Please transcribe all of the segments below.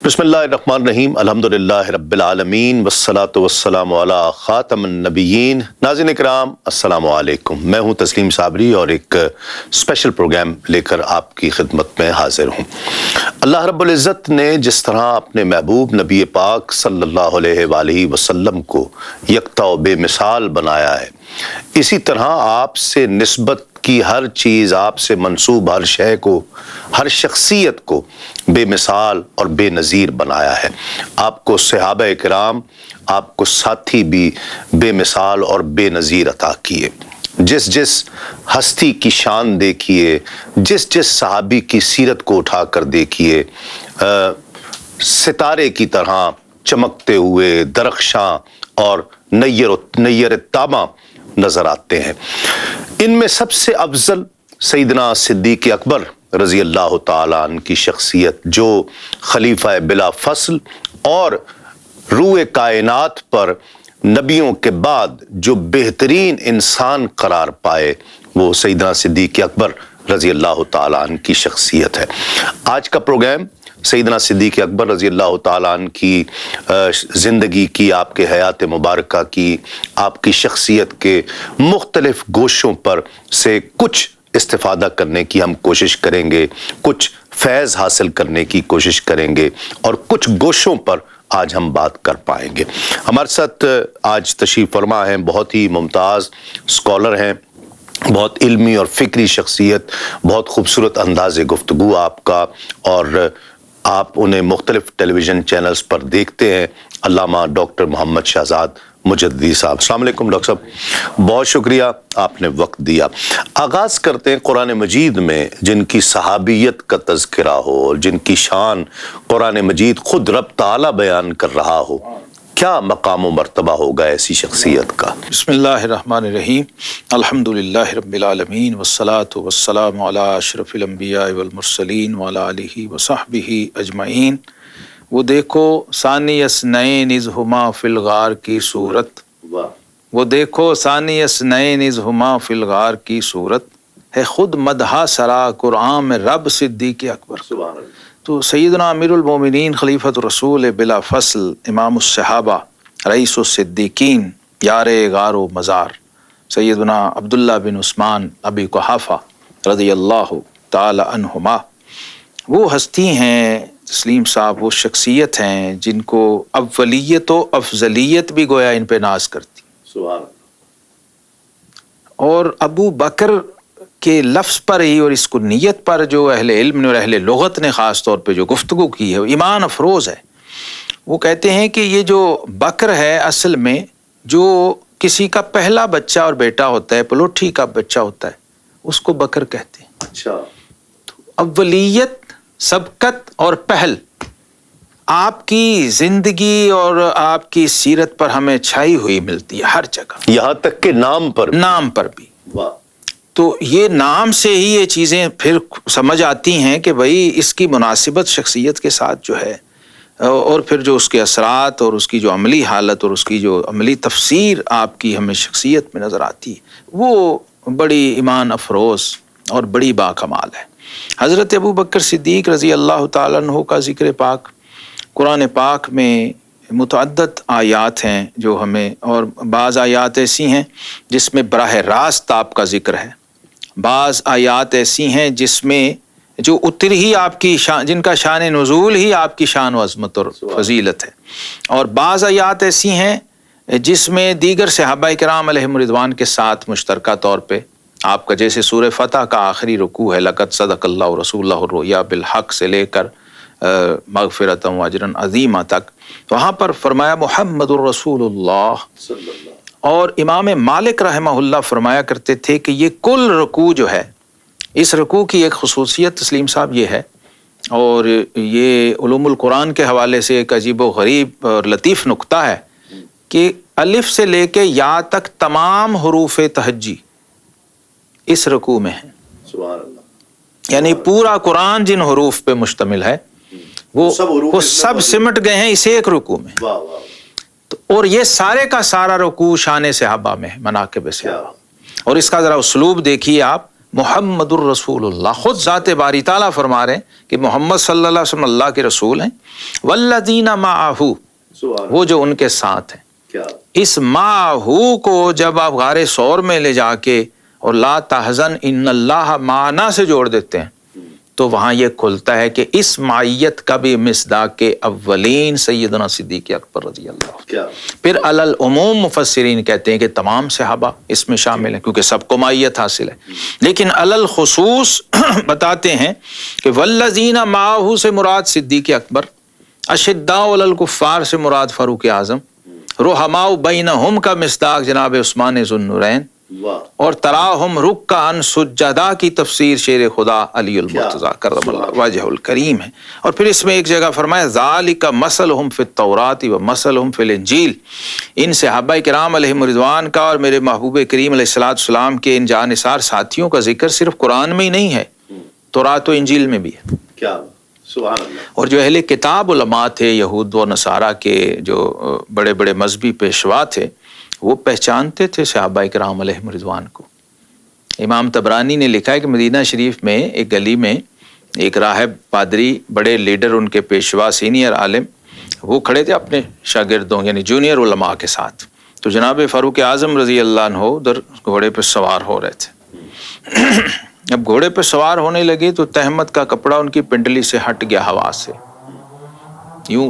بسم اللہ الرحمن الرحیم الحمدللہ رب العالمین والصلاة والسلام علی خاتم النبیین۔ ناظرین اکرام السلام علیکم، میں ہوں تسلیم صابری اور ایک اسپیشل پروگرام لے کر آپ کی خدمت میں حاضر ہوں۔ اللہ رب العزت نے جس طرح اپنے محبوب نبی پاک صلی اللہ علیہ وآلہ وسلم کو یکتا و بے مثال بنایا ہے، اسی طرح آپ سے نسبت کی ہر چیز، آپ سے منسوب ہر شے کو، ہر شخصیت کو بے مثال اور بے نظیر بنایا ہے۔ آپ کو صحابہ کرام، آپ کو ساتھی بھی بے مثال اور بے نظیر عطا کیے۔ جس ہستی کی شان دیکھیے، جس صحابی کی سیرت کو اٹھا کر دیکھیے، ستارے کی طرح چمکتے ہوئے درخشاں اور نیر تاباں نظر آتے ہیں۔ ان میں سب سے افضل سیدنا صدیق اکبر رضی اللہ تعالیٰ عنہ کی شخصیت، جو خلیفہ بلا فصل اور روح کائنات پر نبیوں کے بعد جو بہترین انسان قرار پائے، وہ سیدنا صدیق اکبر رضی اللہ تعالیٰ عنہ کی شخصیت ہے۔ آج کا پروگرام سیدنا صدیق اکبر رضی اللہ تعالیٰ عنہ کی زندگی کی، آپ کے حیات مبارکہ کی، آپ کی شخصیت کے مختلف گوشوں پر سے کچھ استفادہ کرنے کی ہم کوشش کریں گے، کچھ فیض حاصل کرنے کی کوشش کریں گے، اور کچھ گوشوں پر آج ہم بات کر پائیں گے۔ ہمارے ساتھ آج تشریف فرما ہیں بہت ہی ممتاز اسکالر ہیں، بہت علمی اور فکری شخصیت، بہت خوبصورت انداز گفتگو آپ کا، اور آپ انہیں مختلف ٹیلی ویژن چینلز پر دیکھتے ہیں۔ علامہ ڈاکٹر محمد شہزاد مجددی صاحب، السلام علیکم ڈاکٹر صاحب، بہت شکریہ آپ نے وقت دیا۔ آغاز کرتے ہیں قرآن مجید میں جن کی صحابیت کا تذکرہ ہو، جن کی شان قرآن مجید خود رب تعالیٰ بیان کر رہا ہو، کیا مقام و مرتبہ ہوگا ایسی شخصیت کا؟ بسم اللہ الرحمن الرحیم، الحمدللہ رب العالمین والصلاة والسلام علی اشرف الانبیاء والمرسلین وعلی آلہ وصحبہ اجمعین۔ وہ دیکھو ثانی اثنین اذ ہما فی الغار کی صورت، وہ دیکھو ثانی اثنین اذ ہما فی الغار کی صورت، ہے خود مدحہ سرا قرآن میں رب صدیق اکبر۔ سبحان اللہ۔ تو سیدنا امیر المومنین خلیفۃ الرسول بلا فصل، امام الصحابہ، رئیس الصدیقین، یار غار و مزار، سیدنا عبداللہ بن عثمان ابی قحافہ رضی اللہ تعالی عنہما، وہ ہستی ہیں تسلیم صاحب، وہ شخصیت ہیں جن کو اولیت و افضلیت بھی گویا ان پہ ناز کرتی۔ سبحان اللہ۔ اور ابو بکر کے لفظ پر ہی اور اس کو نیت پر جو اہل علم نے اور اہل لغت نے خاص طور پہ جو گفتگو کی ہے وہ ایمان افروز ہے۔ وہ کہتے ہیں کہ یہ جو بکر ہے اصل میں جو کسی کا پہلا بچہ اور بیٹا ہوتا ہے، پلوٹھی کا بچہ ہوتا ہے، اس کو بکر کہتے ہیں۔ اچھا۔ اولیت، سبقت اور پہل آپ کی زندگی اور آپ کی سیرت پر ہمیں چھائی ہوئی ملتی ہے ہر جگہ، یہاں تک کہ نام پر بھی۔ واہ۔ تو یہ نام سے ہی یہ چیزیں پھر سمجھ آتی ہیں کہ بھئی اس کی مناسبت شخصیت کے ساتھ جو ہے، اور پھر جو اس کے اثرات اور اس کی جو عملی حالت اور اس کی جو عملی تفسیر آپ کی ہمیں شخصیت میں نظر آتی ہے، وہ بڑی ایمان افروز اور بڑی باکمال ہے۔ حضرت ابو بکر صدیق رضی اللہ تعالیٰ عنہ کا ذکر پاک قرآن پاک میں متعدد آیات ہیں جو ہمیں، اور بعض آیات ایسی ہیں جس میں براہ راست آپ کا ذکر ہے، بعض آیات ایسی ہیں جس میں جو اتر ہی آپ کی شان، جن کا شان نزول ہی آپ کی شان و عظمت اور فضیلت ہے، اور بعض آیات ایسی ہیں جس میں دیگر صحابہ کرام علیہم رضوان کے ساتھ مشترکہ طور پہ آپ کا، جیسے سورہ فتح کا آخری رکوع ہے، لقد صدق اللہ رسولہ الرؤیا بالحق سے لے کر مغفرۃ و اجرا عظیما تک، وہاں پر فرمایا محمد الرسول اللہ۔ اور امام مالک رحمہ اللہ فرمایا کرتے تھے کہ یہ کل رکوع جو ہے، اس رکوع کی ایک خصوصیت تسلیم صاحب یہ ہے، اور یہ علوم القرآن کے حوالے سے ایک عجیب و غریب اور لطیف نکتہ ہے، کہ الف سے لے کے یا تک تمام حروف تہجی اس رکوع میں ہیں۔ سبحان اللہ۔ یعنی پورا قرآن جن حروف پہ مشتمل ہے وہ سب سمٹ گئے ہیں اس ایک رکوع میں۔ واہ واہ۔ اور یہ سارے کا سارا رکوع شان صحابہ میں ہے، مناقب صحابہ۔ اور اس کا ذرا اسلوب دیکھیے آپ، محمد الرسول اللہ، خود ذات باری تعالیٰ فرما رہے ہیں کہ محمد صلی اللہ علیہ وسلم اللہ کے رسول ہیں، والذین معہ، وہ جو ان کے ساتھ ہیں۔ کیا اس معہ کو جب آپ غار ثور میں لے جا کے اور لا تحزن ان اللہ معنا سے جوڑ دیتے ہیں تو وہاں یہ کھلتا ہے کہ اس معیت کا بھی مصداق کے اولین سیدنا صدیق اکبر رضی اللہ عنہ۔ کیا پھر علی العموم مفسرین کہتے ہیں کہ تمام صحابہ اس میں شامل ہیں کیونکہ سب کو معیت حاصل ہے، لیکن علی الخصوص بتاتے ہیں کہ والذین معہ سے مراد صدیق اکبر، اشداء علی الکفار سے مراد فاروق اعظم، رحماء بینہم کا مصداق جناب عثمان ذو النورین، واہ اور تراہم رکعن سجدہ کی تفسیر شیر خدا علی المرتضی کرم اللہ وجہ الکریم ہے۔ اور پھر اس میں ایک جگہ فرمایا ذالک مثلہم فی التوراۃ و مثلہم فی الانجیل، ان صحابہ کرام علیہم رضوان کا اور میرے محبوب کریم علیہ الصلوۃ والسلام کے ان جانثار ساتھیوں کا ذکر صرف قرآن میں ہی نہیں ہے، تورات و انجیل میں بھی ہے۔ کیا سبحان اللہ۔ اور جو اہل کتاب علماء تھے یہود و نصارہ کے جو بڑے بڑے مذہبی پیشوا تھے وہ پہچانتے تھے صحابہ کرام علیہم رضوان کو۔ امام طبرانی نے لکھا ہے کہ مدینہ شریف میں ایک گلی میں ایک راہب پادری بڑے لیڈر ان کے پیشوا سینئر عالم وہ کھڑے تھے اپنے شاگردوں یعنی جونیئر علماء کے ساتھ، تو جناب فاروق اعظم رضی اللہ عنہ ادھر گھوڑے پہ سوار ہو رہے تھے۔ جب گھوڑے پہ سوار ہونے لگے تو تہمت کا کپڑا ان کی پنڈلی سے ہٹ گیا ہوا سے، یوں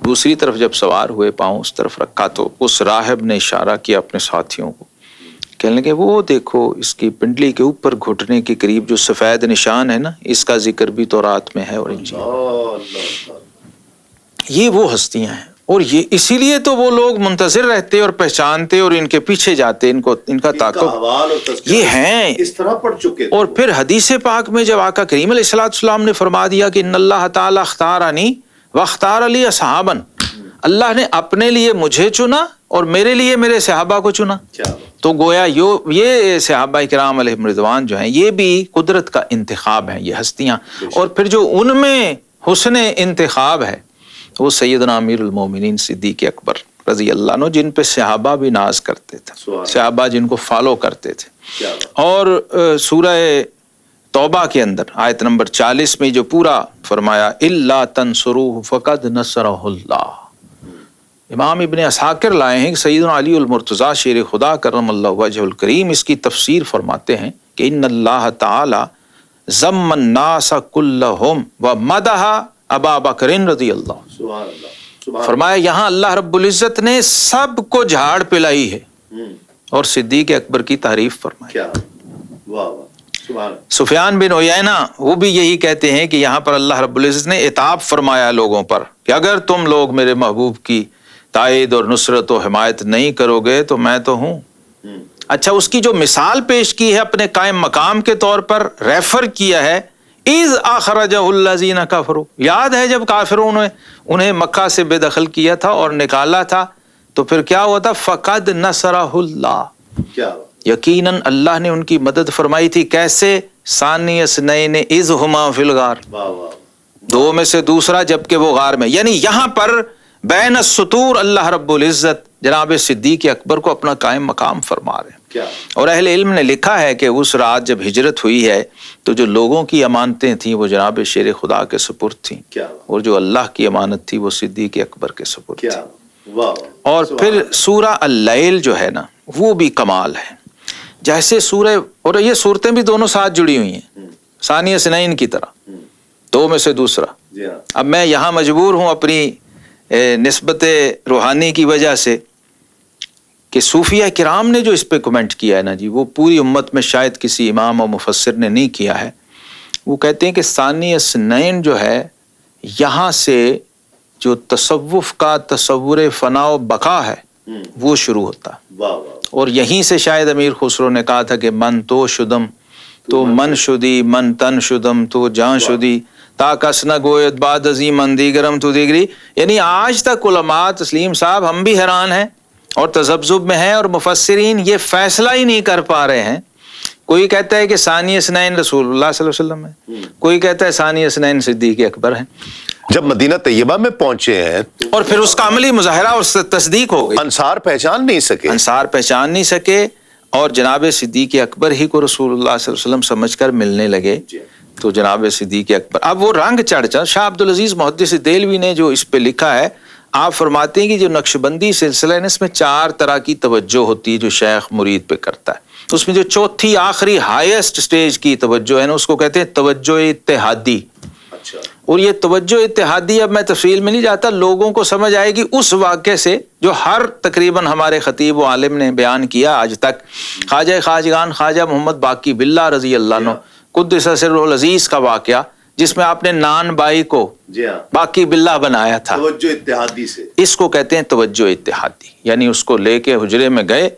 دوسری طرف جب سوار ہوئے پاؤں اس طرف رکھا تو اس راہب نے اشارہ کیا اپنے ساتھیوں کو، کہنے لگے وہ دیکھو اس کی پنڈلی کے اوپر گھٹنے کے قریب جو سفید نشان ہے نا، اس کا ذکر بھی تورات میں ہے اور انجیل میں۔ یہ وہ ہستیاں ہیں اور یہ اسی لیے تو وہ لوگ منتظر رہتے اور پہچانتے اور ان کے پیچھے جاتے، ان کا تعاقب یہ ہیں اس طرح پڑھ چکے۔ اور پھر حدیث پاک میں جب آقا کریم علیہ الصلوۃ والسلام نے فرما دیا کہ ان اللہ تعالی اختارنی واختار علی اصحابا، اللہ نے اپنے لیے مجھے چنا اور میرے لیے میرے صحابہ کو چنا، تو گویا یہ صحابہ کرام علیہم رضوان جو ہیں یہ بھی قدرت کا انتخاب ہیں، یہ ہستیاں۔ اور پھر جو ان میں حسن انتخاب ہے وہ سیدنا امیر المومنین صدیق اکبر رضی اللہ عنہ، جن پہ صحابہ بھی ناز کرتے تھے، صحابہ جن کو فالو کرتے تھے۔ اور سورہ توبہ کے اندر آیت نمبر 40 میں جو پورا فرمایا الا تنصروہ فقد نصرہ اللہ، امام ابن عساکر لائے ہیں کہ سیدنا علی المرتضی شیر خدا کرم اللہ وجہ الکریم اس کی تفسیر فرماتے ہیں کہ ان اللہ تعالی ضم الناس کلہم ومدح ابا بکر رضی اللہ، فرمایا یہاں اللہ رب العزت نے سب کو جھاڑ پلائی ہے اور صدیق اکبر کی تعریف فرمائی۔ سفیان بن عیینہ وہ بھی یہی کہتے ہیں کہ یہاں پر اللہ رب العزت نے عتاب فرمایا لوگوں پر کہ اگر تم لوگ میرے محبوب کی تائید اور نصرت و حمایت نہیں کرو گے تو میں تو ہوں۔ اچھا اس کی جو مثال پیش کی ہے اپنے قائم مقام کے طور پر ریفر کیا ہے اذ اخرجہ الذین کفروا، یاد ہے جب کافروں نے انہیں مکہ سے بے دخل کیا تھا اور نکالا تھا تو پھر کیا ہوا تھا، فقد نصرہ اللہ، یقیناً اللہ نے ان کی مدد فرمائی تھی۔ کیسے؟ ثانی اثنین اذ ہما فی الغار، دو میں سے دوسرا جبکہ وہ غار میں، یعنی یہاں پر بین السطور اللہ رب العزت جناب صدیق اکبر کو اپنا قائم مقام فرما رہے ہیں۔ اور اہل علم نے لکھا ہے کہ اس رات جب ہجرت ہوئی ہے تو جو لوگوں کی امانتیں تھیں وہ جناب شیر خدا کے سپرد تھیں اور جو اللہ کی امانت تھی وہ صدیق اکبر کے سپرد تھی۔ اور پھر سورہ اللیل جو ہے نا وہ بھی کمال ہے، جیسے سورہ، اور یہ صورتیں بھی دونوں ساتھ جڑی ہوئی ہیں ثانی اثنین کی طرح، دو میں سے دوسرا۔ اب میں یہاں مجبور ہوں اپنی نسبت روحانی کی وجہ سے کہ صوفیہ کرام نے جو اس پہ کمنٹ کیا ہے نا جی، وہ پوری امت میں شاید کسی امام و مفسر نے نہیں کیا ہے۔ وہ کہتے ہیں کہ ثانی اثنین جو ہے یہاں سے جو تصوف کا تصور فنا و بقا ہے وہ شروع ہوتا ہے، اور یہیں سے شاید امیر خسرو نے کہا تھا کہ من تو شدم تو من شدی، من تن شدم تو جان شدی، تا کس نہ گوید بعد عظیم من دیگرم تو دیگری۔ یعنی آج تک علماء تسلیم صاحب ہم بھی حیران ہیں اور تذبذب میں ہیں، اور مفسرین یہ فیصلہ ہی نہیں کر پا رہے ہیں۔ کوئی کہتا ہے کہ ثانی اثنین رسول اللہ صلی اللہ علیہ وسلم ہے، کوئی کہتا ہے ثانی اثنین صدیق اکبر ہیں۔ جب مدینہ طیبہ میں پہنچے ہیں اور پھر اس کا عملی مظاہرہ اور تصدیق ہو گئی، انصار پہچان نہیں سکے، انصار پہچان نہیں سکے، اور جناب صدیق اکبر ہی کو رسول اللہ صلی اللہ علیہ وسلم سمجھ کر ملنے لگے تو جناب صدیق اکبر اب وہ رنگ چڑھ جا. شاہ عبد العزیز محدث دہلوی نے جو اس پہ لکھا ہے، آپ فرماتے ہیں کہ جو نقشبندی سلسلہ ہے اس میں 4 طرح کی توجہ ہوتی ہے جو شیخ مرید پہ کرتا ہے. اس میں جو چوتھی آخری ہائیسٹ سٹیج کی توجہ ہے نا، اس کو کہتے ہیں توجہ اتحادی. اور یہ توجہ اتحادی، اب میں تفصیل میں نہیں جاتا، لوگوں کو سمجھ آئے گی اس واقعے سے جو ہر تقریباً ہمارے خطیب و عالم نے بیان کیا آج تک. خواجہ خواجگان خواجہ محمد باقی باللہ رضی اللہ عنہ قدس سرہ العزیز کا واقعہ، جس میں آپ نے نان بائی کو باقی باللہ بنایا تھا، توجہ اتحادی سے اس کو کہتے ہیں توجہ اتحادی. یعنی اس کو لے کے حجرے میں گئے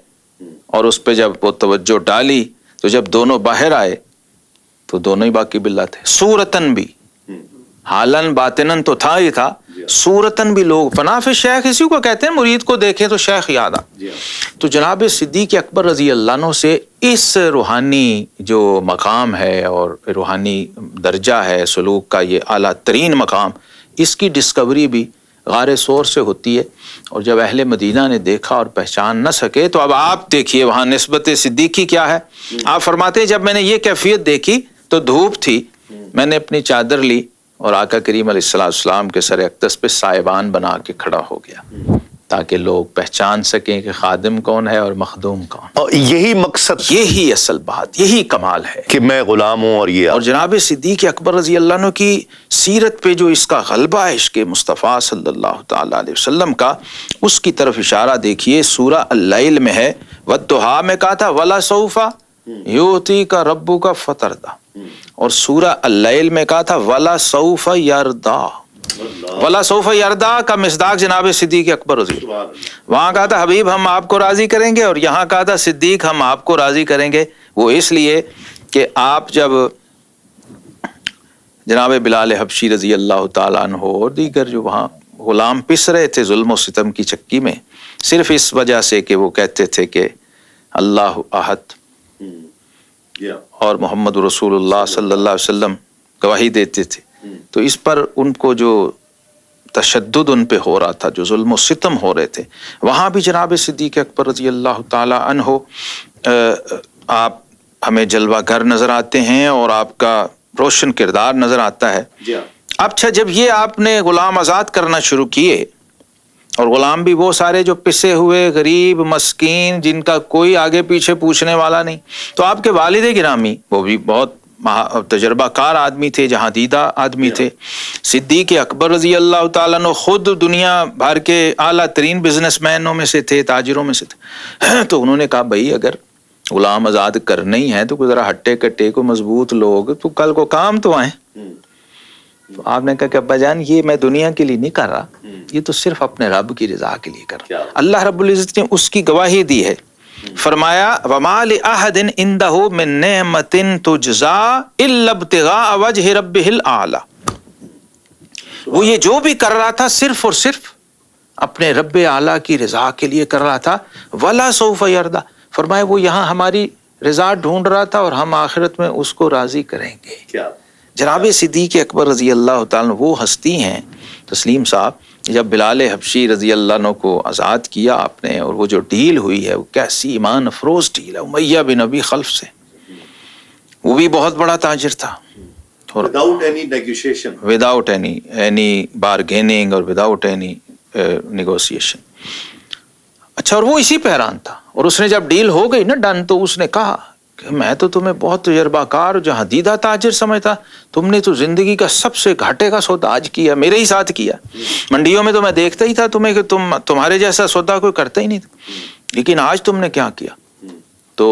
اور اس پہ جب وہ توجہ ڈالی تو جب دونوں باہر آئے تو دونوں ہی باقی باللہ تھے. صورتن بھی، حالن باطنن تو تھا ہی تھا، صورتن بھی لوگ پناہ شیخ اسی کو کہتے ہیں، مرید کو دیکھیں تو شیخ یاد آ. تو جناب صدیق اکبر رضی اللہ عنہ سے اس روحانی جو مقام ہے اور روحانی درجہ ہے سلوک کا، یہ اعلیٰ ترین مقام، اس کی ڈسکوری بھی غار سور سے ہوتی ہے. اور جب اہل مدینہ نے دیکھا اور پہچان نہ سکے تو اب آپ دیکھیے وہاں نسبت صدیقی کیا ہے. آپ فرماتے ہیں جب میں نے یہ کیفیت دیکھی تو دھوپ تھی، میں نے اپنی چادر لی اور آقا کریم علیہ السلام کے سر اقدس پہ سائبان بنا کے کھڑا ہو گیا تاکہ لوگ پہچان سکیں کہ خادم کون ہے اور مخدوم کون. اور یہی مقصد، یہی اصل بات، یہی کمال ہے کہ میں غلام ہوں. اور جناب صدیق اکبر رضی اللہ عنہ کی سیرت پہ جو اس کا غلبہ ہے عشق مصطفیٰ صلی اللہ تعالیٰ علیہ وسلم کا، اس کی طرف اشارہ دیکھیے. سورہ اللیل میں ہے، وَالضُّحَىٰ میں کہا تھا وَلَسَوْفَ يُعْطِيكَ رَبُّكَ فَتَرْضَىٰ، اور سورہ اللیل میں کہا تھا وَلَسَوْفَ يَرْضَىٰ. وَلَسَوْفَ يَرْضَىٰ کا مصداق جناب صدیق اکبر رضی اللہ عنہ. وہاں کہا تھا حبیب ہم آپ کو راضی کریں گے، اور یہاں کہا تھا صدیق ہم آپ کو راضی کریں گے. وہ اس لیے کہ آپ جب جناب بلال حبشی رضی اللہ تعالیٰ عنہ اور دیگر جو وہاں غلام پس رہے تھے ظلم و ستم کی چکی میں، صرف اس وجہ سے کہ وہ کہتے تھے کہ اللہ احد اور محمد رسول اللہ صلی اللہ علیہ وسلم گواہی دیتے تھے، تو اس پر ان کو جو تشدد ان پہ ہو رہا تھا، جو ظلم و ستم ہو رہے تھے، وہاں بھی جناب صدیق اکبر رضی اللہ تعالیٰ عنہ آپ ہمیں جلوہ گر نظر آتے ہیں اور آپ کا روشن کردار نظر آتا ہے. اچھا جب یہ آپ نے غلام آزاد کرنا شروع کیے، اور غلام بھی وہ سارے جو پسے ہوئے غریب مسکین جن کا کوئی آگے پیچھے پوچھنے والا نہیں، تو آپ کے والد گرامی وہ بھی بہت تجربہ کار آدمی تھے، جہاں دیدہ آدمی تھے. صدیق اکبر رضی اللہ تعالیٰ عنہ خود دنیا بھر کے اعلیٰ ترین بزنس مینوں میں سے تھے، تاجروں میں سے تھے. تو انہوں نے کہا بھائی اگر غلام آزاد کرنا ہی ہے تو ذرا ہٹے کٹے کو مضبوط لوگ تو کل کو کام تو آئیں. تو آپ نے کہا کہ ابا جان یہ میں دنیا کے لیے نہیں کر رہا، یہ تو صرف اپنے رب کی رضا کے لیے کر رہا. اللہ رب العزت نے اس کی گواہی دی ہے، فرمایا وَمَا لِأَحَدٍ عِندَهُ مِن نِعْمَةٍ تُجْزَىٰ إِلَّا ابْتِغَاءَ وَجْهِ رَبِّهِ الْأَعْلَىٰ. وہ یہ جو بھی کر رہا تھا صرف اور صرف اپنے رب اعلیٰ کی رضا کے لیے کر رہا تھا. وَلَا سَوْفَ يَرْضَىٰ، فرمایا وہ یہاں ہماری رضا ڈھونڈ رہا تھا اور ہم آخرت میں اس کو راضی کریں گے. جناب صدیق اکبر رضی اللہ تعالیٰ وہ ہستی ہیں تسلیم صاحب، جب بلال حبشی رضی اللہ عنہ کو آزاد کیا آپ نے، اور وہ جو ڈیل ہوئی ہے وہ کیسی ایمان افروز ڈیل ہے، امیہ بن ابی خلف سے، وہ بھی بہت بڑا تاجر تھا، without any negotiation, without any bargaining اور وداؤٹ اینی نیگوسیشن. اچھا اور وہ اسی پہ حیران تھا، اور اس نے جب ڈیل ہو گئی نا ڈن، تو اس نے کہا کہ میں تو تمہیں بہت تجربہ کار جہاں دیدہ تاجر سمجھتا، تم نے تو زندگی کا سب سے گھاٹے کا سودا آج کیا، میرے ہی ساتھ کیا. منڈیوں میں تو میں دیکھتا ہی تھا تمہیں کہ تمہارے جیسا سودا کوئی کرتا ہی نہیں تھا، لیکن آج تم نے کیا کیا. تو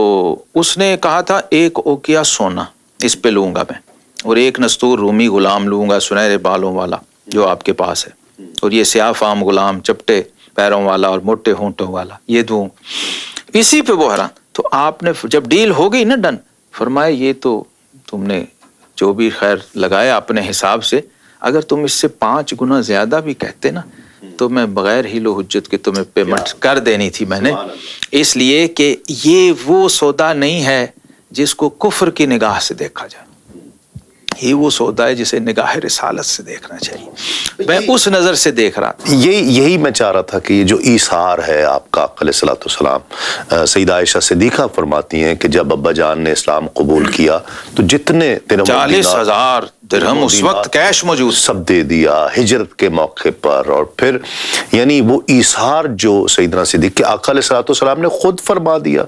اس نے کہا تھا ایک اوکیا سونا اس پہ لوں گا میں، اور ایک نستور رومی غلام لوں گا سنہرے بالوں والا جو آپ کے پاس ہے، اور یہ سیاہ فام غلام چپٹے پیروں والا اور موٹے ہونٹوں والا یہ دوں. اسی پہ وہ حیران. تو آپ نے جب ڈیل ہو گئی نا ڈن، فرمایا یہ تو تم نے جو بھی خیر لگایا اپنے حساب سے، اگر تم اس سے 5 گنا زیادہ بھی کہتے نا تو میں بغیر ہیل و حجت کے تمہیں پیمنٹ کر دینی تھی میں نے، اس لیے کہ یہ وہ سودا نہیں ہے جس کو کفر کی نگاہ سے دیکھا جائے. یہ وہ سودا ہے جسے نگاہ رسالت سے دیکھنا چاہیے. میں اس نظر سے دیکھ رہا تھا. یہی میں چاہ رہا تھا کہ یہ جو ایثار ہے آپ کا علیہ الصلوۃ والسلام، سیدہ عائشہ صدیقہ فرماتی ہیں کہ جب ابا جان نے اسلام قبول کیا تو جتنے 40,000 درہم اس وقت کیش موجود سب دے دیا ہجرت کے موقع پر. اور پھر یعنی وہ ایثار جو سیدنا صدیق کے آقا علیہ الصلوۃ والسلام نے خود فرما دیا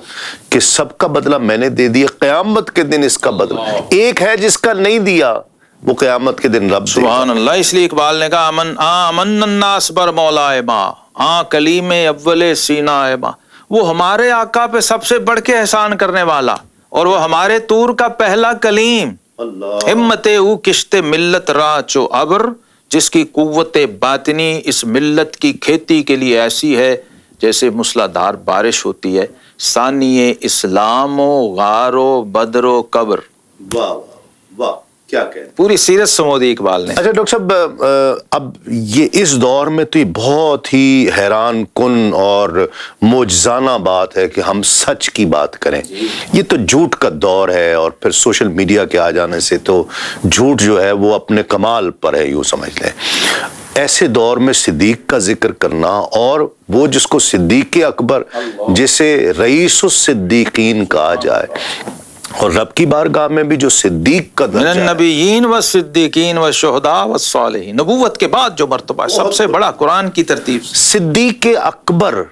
کہ سب کا بدلہ میں نے دے دیا، قیامت کے دن اس کا بدلہ ایک ہے جس کا نہیں دیا وہ قیامت کے دن رب دے. سبحان اللہ. اس لیے اقبال نے کہا امن الناس بر مولا ماں کلیم اول سینا ماں، وہ ہمارے آقا پہ سب سے بڑھ کے احسان کرنے والا اور وہ ہمارے طور کا پہلا کلیم. ہمت او کشت ملت را چو ابر، جس کی قوت باطنی اس ملت کی کھیتی کے لیے ایسی ہے جیسے موسلادھار بارش ہوتی ہے. ثانی اسلام و غار و بدر و قبر. واہ واہ کیا کہہ پوری سیرت سمودی اقبال نے. اچھا ڈاکٹر صاحب، اب یہ اس دور میں تو یہ بہت ہی حیران کن اور معجزانہ بات ہے کہ ہم سچ کی بات کریں. یہ تو جھوٹ کا دور ہے، اور پھر سوشل میڈیا کے آ جانے سے تو جھوٹ جو ہے وہ اپنے کمال پر ہے، یوں سمجھ لیں. ایسے دور میں صدیق کا ذکر کرنا، اور وہ جس کو صدیق اکبر جسے رئیس الصدیقین کہا جائے، اور رب کی بارگاہ میں بھی جو صدیق کا درجہ من النبیین والصدیقین والشہداء والصالحین، نبوت کے بعد جو مرتبہ ہے سب سے بڑا قرآن کی ترتیب. صدیق اکبر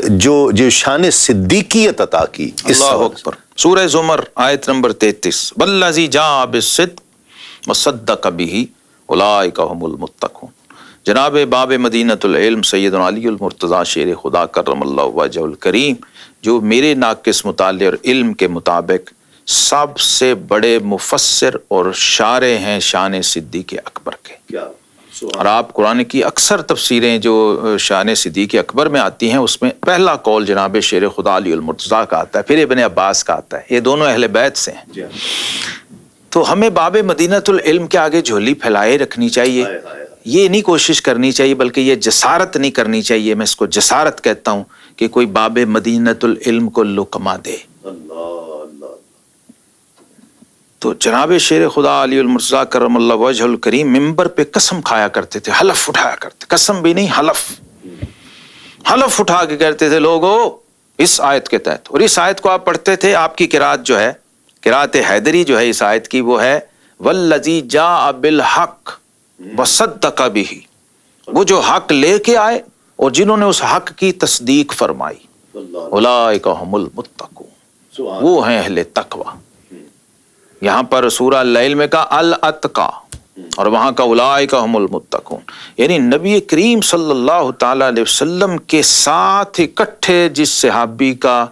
جو شان صدیقیت عطا کی. اللہ اکبر. سورہ زمر آیت نمبر 33، والذی جاء بالصدق وصدق بہ اولئک هم المتقون. جناب باب مدینۃ العلم سیدنا علی المرتضیٰ شیر خدا کرم اللہ وجہ الکریم، جو میرے ناقص مطالعے اور علم کے مطابق سب سے بڑے مفسر اور شارح ہیں شان صدیق اکبر کے. اور آپ قرآن کی اکثر تفسیریں جو شان صدیق اکبر میں آتی ہیں اس میں پہلا قول جناب شیر خدا علی المرتضیٰ کا آتا ہے، پھر ابن عباس کا آتا ہے. یہ دونوں اہل بیت سے ہیں. تو ہمیں باب مدینۃ العلم کے آگے جھولی پھیلائے رکھنی چاہیے. یہ نہیں کوشش کرنی چاہیے، بلکہ یہ جسارت نہیں کرنی چاہیے. میں اس کو جسارت کہتا ہوں کہ کوئی باب مدینۃ العلم کو لقمہ دے. تو جناب شیر خدا علی المرتضیٰ کرم اللہ وجہ الکریم ممبر پہ قسم کھایا کرتے تھے، حلف اٹھایا کرتے، قسم بھی نہیں حلف اٹھا کے کہتے تھے لوگو اس آیت کے تحت. اور اس آیت کو آپ پڑھتے تھے، آپ کی قرات جو ہے، قرات حیدری جو ہے اس آیت کی، وہ ہے والذی جاء بالحق وصدق بہ، وہ جو حق لے کے آئے اور جنہوں نے اس حق کی تصدیق فرمائی. اولئک هم المتقون، وہ ہیں اہل تقوی. یہاں پر سورہ اللیل میں کہا الاتقا، اور وہاں کا اولئک هم المتقون. یعنی نبی کریم صلی اللہ تعالی علیہ وسلم کے ساتھ اکٹھے جس صحابی کا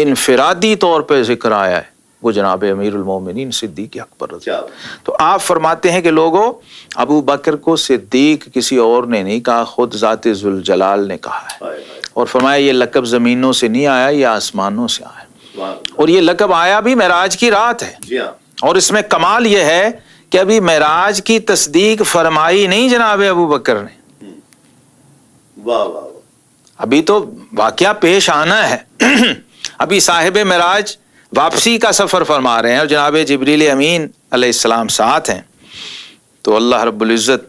انفرادی طور پہ ذکر آیا ہے وہ جناب امیر المومنین صدیق اکبر رضی اللہ. تو آپ فرماتے ہیں کہ لوگوں ابو بکر کو صدیق کسی اور نے نہیں کہا، خود ذات ذوالجلال نے کہا ہے. اور فرمایا یہ لقب زمینوں سے نہیں آیا، یہ آسمانوں سے آیا. اور یہ لقب آیا بھی معراج کی رات ہے. اور اس میں کمال یہ ہے کہ ابھی معراج کی تصدیق فرمائی نہیں جناب ابو بکر نے، ابھی تو واقعہ پیش آنا ہے. ابھی صاحب معراج واپسی کا سفر فرما رہے ہیں اور جناب جبریل امین علیہ السلام ساتھ ہیں. تو اللہ رب العزت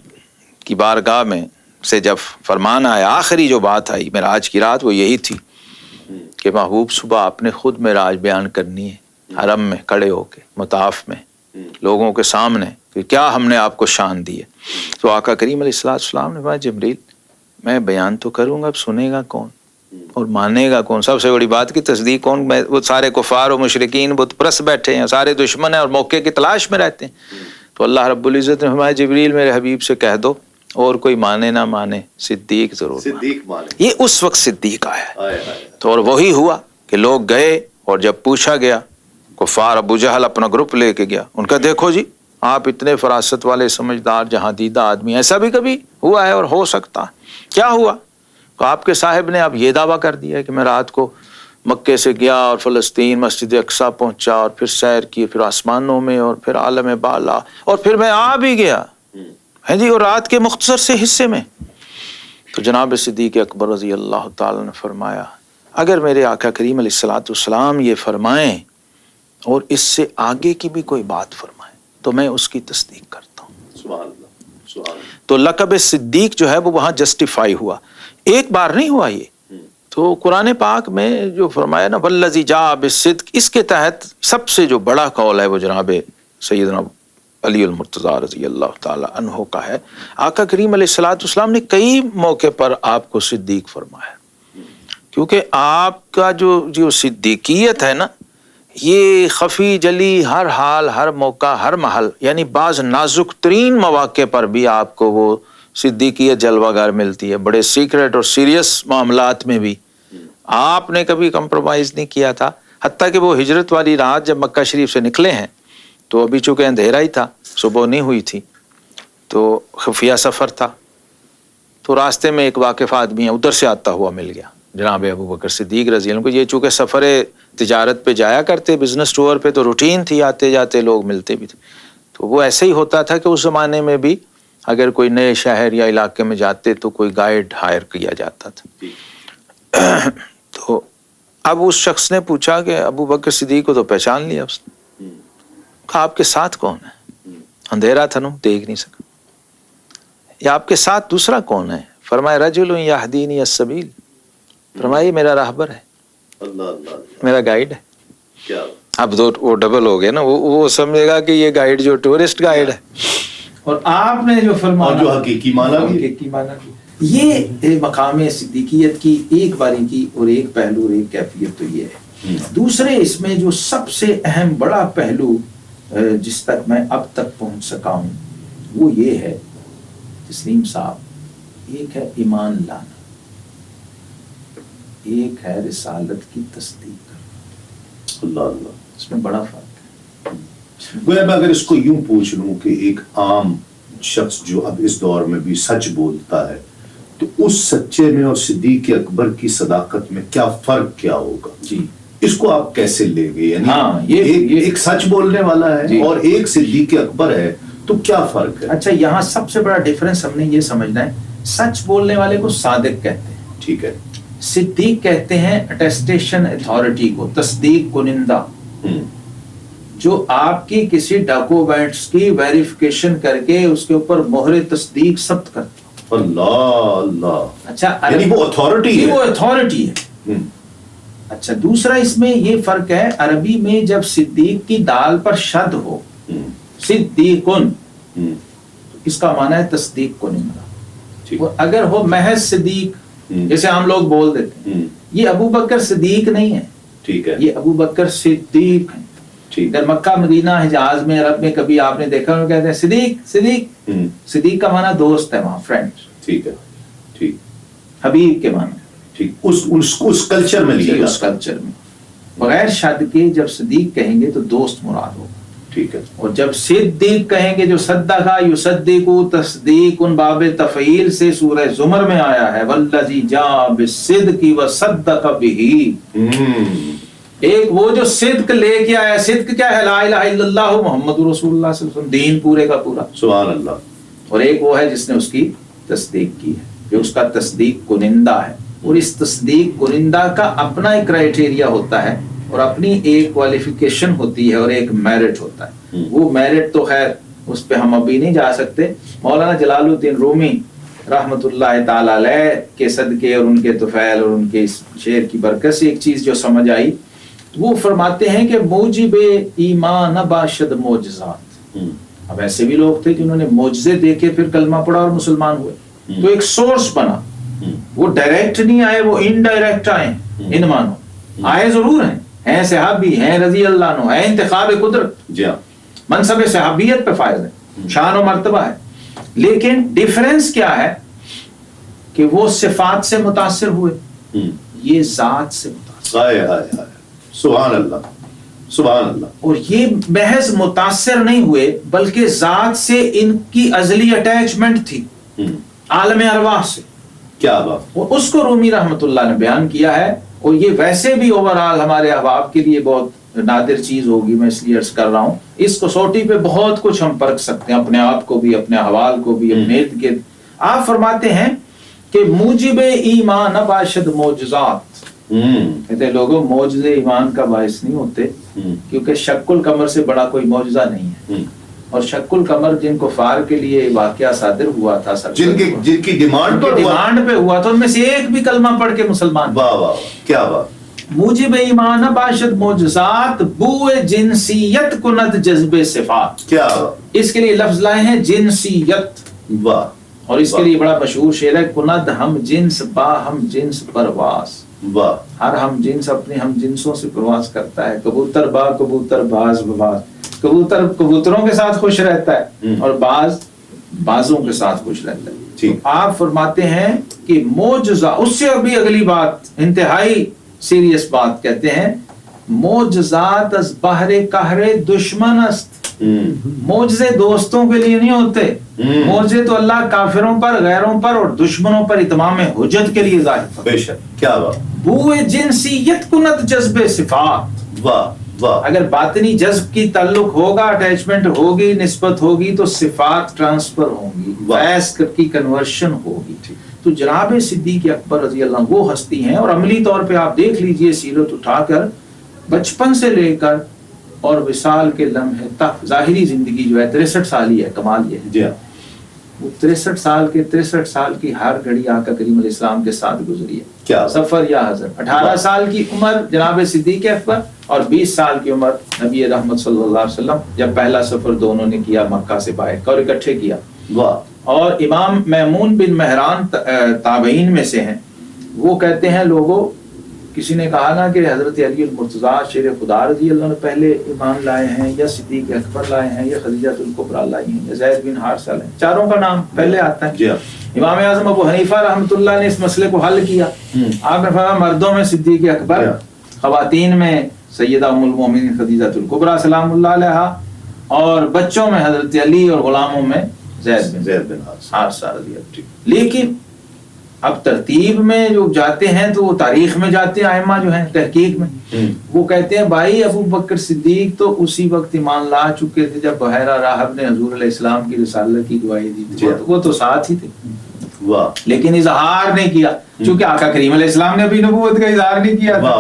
کی بارگاہ میں سے جب فرمان آیا، آخری جو بات آئی معراج کی رات وہ یہی تھی کہ محبوب صبح آپ نے خود معراج بیان کرنی ہے، حرم میں کھڑے ہو کے مطاف میں لوگوں کے سامنے کہ کیا ہم نے آپ کو شان دی ہے. تو آقا کریم علیہ السلام نے کہا جبریل میں بیان تو کروں گا، اب سنے گا کون اور مانے گا کون؟ سب سے بڑی بات کی تصدیق کون؟ وہ سارے کفار و مشرکین بت پرست بیٹھے ہیں، سارے دشمن ہیں اور موقع کی تلاش میں رہتے ہیں. تو اللہ رب العزت نے فرمایا جبریل میرے حبیب سے کہہ دو، اور کوئی مانے نہ مانے صدیق ضرور مانے. یہ اس وقت صدیق آیا. تو اور وہی ہوا کہ لوگ گئے اور جب پوچھا گیا، کفار ابو جہل اپنا گروپ لے کے گیا، ان کا دیکھو جی آپ اتنے فراست والے سمجھدار جہاں دیدہ آدمی، ایسا بھی کبھی ہوا ہے اور ہو سکتا ہے؟ کیا ہوا؟ تو آپ کے صاحب نے اب یہ دعویٰ کر دیا کہ میں رات کو مکے سے گیا اور فلسطین مسجد اقصیٰ پہنچا اور پھر سیر کی، پھر آسمانوں میں اور پھر عالم بالا، اور پھر میں آ بھی گیا ہے جی، اور رات کے مختصر سے حصے میں. تو جناب صدیق اکبر رضی اللہ تعالی نے فرمایا اگر میرے آقا کریم علیہ الصلوۃ والسلام یہ فرمائیں اور اس سے آگے کی بھی کوئی بات فرمائیں تو میں اس کی تصدیق کرتا ہوں. سبحان اللہ سبحان اللہ. تو لقب صدیق جو ہے وہ وہاں جسٹیفائی ہوا، ایک بار نہیں ہوا یہ. تو قرآن پاک میں جو فرمایا نا والذی جاء بالصدق، اس کے تحت سب سے جو بڑا قول ہے وہ جناب سیدنا علی المرتضیٰ رضی اللہ تعالی عنہ کا ہے. آقا کریم علیہ الصلوۃ والسلام نے کئی موقع پر آپ کو صدیق فرمایا، کیونکہ آپ کا جو صدیقیت ہے نا، یہ خفی جلی ہر حال، ہر موقع، ہر محل، یعنی بعض نازک ترین مواقع پر بھی آپ کو وہ صدیقیت جلوہ گر ملتی ہے. بڑے سیکرٹ اور سیریس معاملات میں بھی آپ نے کبھی کمپرومائز نہیں کیا تھا. حتیٰ کہ وہ ہجرت والی رات جب مکہ شریف سے نکلے ہیں تو ابھی چونکہ اندھیرا ہی تھا، صبح نہیں ہوئی تھی، تو خفیہ سفر تھا. تو راستے میں ایک واقف آدمی ہے ادھر سے آتا ہوا مل گیا جناب ابو بکر صدیق رضی اللہ عنہ کو. یہ چونکہ سفر تجارت پہ جایا کرتے، بزنس ٹور پہ، تو روٹین تھی، آتے جاتے لوگ ملتے بھی تھے. تو وہ ایسے ہی ہوتا تھا کہ اس زمانے میں بھی اگر کوئی نئے شہر یا علاقے میں جاتے تو کوئی گائیڈ ہائر کیا جاتا تھا. تو اب اس شخص نے پوچھا کہ ابو بکر صدیق کو تو پہچان لیا اس نے. کہا آپ کے ساتھ کون ہے؟ اندھیرا تھا، دیکھ نہیں سکا. یا آپ کے ساتھ دوسرا کون ہے؟ فرمایا رجل یہدینی السبیل، فرمایا یہ میرا راہبر ہے، میرا گائیڈ ہے. اب دو وہ ڈبل ہو گئے نا، وہ سمجھے گا کہ یہ گائیڈ جو ٹورسٹ گائیڈ ہے، اور آپ نے جو فرمایا جو حقیقی معنی یہ مقام صدیقیت کی ایک باری کی اور ایک پہلو اور ایک کیفیت تو یہ ہے. دوسرے اس میں جو سب سے اہم بڑا پہلو جس تک میں اب تک پہنچ سکا ہوں وہ یہ ہے تسلیم صاحب، ایک ہے ایمان لانا، ایک ہے رسالت کی تصدیق کرنا. اللہ اللہ، اس میں بڑا فرق ہے. گویا میں اگر اس کو یوں پوچھ لوں کہ ایک عام شخص جو اب اس دور میں بھی سچ بولتا ہے، تو اس سچے میں اور صدیق اکبر کی صداقت میں کیا فرق کیا ہوگا؟ جی، اس کو آپ کیسے لے گئے؟ یعنی ہاں، ایک سچ بولنے والا ہے جی، اور ایک صدیق اکبر ہے، تو کیا فرق ہے؟ اچھا، یہاں سب سے بڑا ڈیفرنس ہم نے یہ سمجھنا ہے، سچ بولنے والے کو صادق کہتے ہیں، ٹھیک ہے. صدیق کہتے ہیں اٹیسٹیشن اتھارٹی کو، تصدیق کنندہ، جو آپ کی کسی ڈاکومنٹس کی ویریفیکیشن کر کے اس کے اوپر مہر تصدیق ثبت کرتا. اللہ اللہ، اچھا، یعنی وہ اتھارٹی ہے. وہ اتھارٹی ہے. اچھا، دوسرا اس میں یہ فرق ہے، عربی میں جب صدیق کی دال پر شد ہو، صدیقن، اس کا معنی ہے تصدیق کنندہ. اگر ہو محض صدیق جیسے ہم لوگ بول دیتے ہیں، یہ ابو بکر صدیق نہیں ہے، ٹھیک ہے، یہ ابو بکر صدیق ہے. اگر مکہ مدینہ حجاز میں عرب میں کبھی آپ نے دیکھا وہ کہتے ہیں صدیق صدیق. صدیق کا معنی دوست ہے وہاں، فرینڈ. ٹھیک ہے، ٹھیک. حبیب کے معنی، ٹھیک، اس کلچر میں لیا، اس کلچر میں بغیر شد کے جب صدیق کہیں گے تو دوست مراد ہوگا. ٹھیک ہے. اور جب صدیق کہیں گے، جو صدقہ یصدقو تصدیق ان باب تفعیل سے سورہ زمر میں آیا ہے، والذی جاء بالصدق وصدق بہ. ایک وہ جو صدق لے کے آیا، صدق کیا ہے؟ لا الہ الا اللہ محمد رسول اللہ صلی اللہ علیہ وسلم، دین پورے کا پورا. سبحان اللہ. اور ایک وہ ہے جس نے اس کی تصدیق کی ہے، جو اس کا تصدیق کنندہ ہے. اور اس تصدیق کنندہ کا اپنا ایک کرائیٹیریا ہوتا ہے اور اپنی ایک کوالیفیکیشن ہوتی ہے اور ایک میرٹ ہوتا ہے. وہ میرٹ تو خیر اس پہ ہم ابھی نہیں جا سکتے. مولانا جلال الدین رومی رحمت اللہ تعالی علیہ کے صدقے اور ان کے طفیل اور ان کے اس شعر کی برکت سے ایک چیز جو سمجھ آئی، وہ فرماتے ہیں کہ موجب ایمان باشد معجزات. اب ایسے بھی لوگ تھے جنہوں نے معجزے دیکھے پھر کلمہ پڑھا اور مسلمان ہوئے. تو ایک سورس بنا، وہ ڈائریکٹ نہیں آئے، وہ انڈائریکٹ آئے. ان مانو آئے ضرور ہیں صحابی، ہیں رضی اللہ عنہ، ہیں انتخاب قدرت، منصب صحابیت پہ فائز ہے، شان و مرتبہ ہے. لیکن ڈیفرنس کیا ہے کہ وہ صفات سے متاثر ہوئے، یہ ذات سے متاثر. سبحان اللہ، سبحان اللہ. اور یہ محض متاثر نہیں ہوئے بلکہ ذات سے ان کی ازلی اٹیچمنٹ تھی، عالم ارواح سے. کیا بات. اس کو رومی رحمت اللہ نے بیان کیا ہے. اور یہ ویسے بھی اوورآل ہمارے احباب کے لیے بہت نادر چیز ہوگی، میں اس لیے عرض کر رہا ہوں. اس کسوٹی پہ بہت کچھ ہم پرکھ سکتے ہیں، اپنے آپ کو بھی، اپنے احوال کو بھی، اپنے ارد گرد. آپ فرماتے ہیں کہ موجب ایمان باشد معجزات. کہتے ہیں لوگوں معجزے ایمان کا باعث نہیں ہوتے، کیونکہ شق القمر سے بڑا کوئی معجزہ نہیں ہے. اور شق القمر جن کفار کے لیے واقعہ صادر ہوا تھا، جن کی ڈیمانڈ پر ہوا تھا، ان میں سے ایک بھی کلمہ پڑھ کے مسلمان. واہ واہ کیا بات. موجب ایمان باشد معجزات، بوئے جنسیت کند جذب صفات. کیا اس کے لیے لفظ لائے ہیں جنسیت. واہ. اور اس کے لیے بڑا مشہور شعر ہے، کند ہم جنس با ہم جنس پرواز. واہ. ہر ہم جنس اپنے ہم جنسوں سے پرواز کرتا ہے. کبوتر با کبوتر باز بباز. کبوتر کبوتروں کے ساتھ خوش رہتا ہے اور باز بازوں کے ساتھ خوش رہتا ہے. آپ فرماتے ہیں کہ معجزہ، اس سے ابھی اگلی بات انتہائی سیریس بات کہتے ہیں، معجزات از بحر قہر دشمن است. معجزے دوستوں کے لیے نہیں ہوتے، معجزے تو اللہ کافروں پر، غیروں پر اور دشمنوں پر اتمام حجت کے لیے ظاہر کرتا ہے. بے شک کیا بات. بوئے جنسیت کند جذب صفات. واہ واہ. اگر باطنی جذب کی تعلق ہوگا، اٹیچمنٹ ہوگی، نسبت ہوگی تو صفات ٹرانسفر ہوں گی، فیض کی کنورشن ہوگی. تو جناب صدیق اکبر رضی اللہ عنہ وہ ہستی ہیں، اور عملی طور پہ آپ دیکھ لیجئے سیرت اٹھا کر، بچپن سے لے کر اور وصال کے لمحے تک ظاہری زندگی جو ہے 63 سال ہی ہے. کمال یہ ہے جی وہ 63 سال کی ہر گھڑی آقا کریم علیہ السلام کے ساتھ گزری ہے. کیا سفر یا حضر. 18 سال کی عمر جناب صدیق اکبر اور 20 سال کی عمر نبی رحمت صلی اللہ علیہ وسلم، جب پہلا سفر دونوں نے کیا مکہ سے باہر اور اکٹھے کیا. واہ. اور امام میمون بن مہران تابعین میں سے ہیں، وہ کہتے ہیں لوگوں، کسی نے کہا نا کہ حضرت علی المرتضیٰ شیر خدا رضی اللہ عنہ پہلے ایمان لائے ہیں، یا صدیق اکبر لائے ہیں، یا خدیجہ الکبریٰ لائی ہیں، یا زید بن حارثہ لائے ہیں. چاروں کا نام پہلے آتا ہے. امام اعظم ابو حنیفہ رحمۃ اللہ نے اس مسئلے کو حل کیا. آپ نے فرمایا مردوں میں صدیق اکبر، خواتین میں سیدہ ام المومنین خدیجہ الکبریٰ سلام اللہ علیہا، اور بچوں میں حضرت علی اور غلاموں میں زید بن حارثہ رضی اللہ عنہ. لیکن اب ترتیب میں جو جاتے ہیں تو وہ تاریخ میں جاتے ہیں، ائمہ جو ہیں تحقیق میں، وہ کہتے ہیں بھائی ابو بکر صدیق تو اسی وقت ایمان لا چکے تھے جب بحیرہ راہب نے حضور علیہ السلام کی رسالت کی گواہی دی تھی. وہ تو ساتھ ہی تھے. لیکن اظہار نہیں کیا، چونکہ آقا کریم علیہ السلام نے ابھی نبوت کا اظہار نہیں کیا تھا.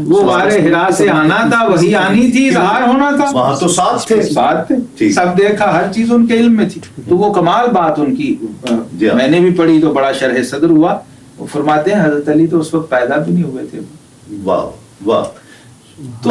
وہ غار حرا سے آنا تھا، وہی آنی تھی، اظہار ہونا تھا، وہاں تو ساتھ تھے، سب دیکھا، ہر چیز ان کے علم میں تھی. تو وہ کمال بات ان کی میں نے بھی پڑھی تو بڑا شرح صدر ہوا. وہ فرماتے ہیں حضرت علی تو اس وقت پیدا بھی نہیں ہوئے تھے. واہ واہ. تو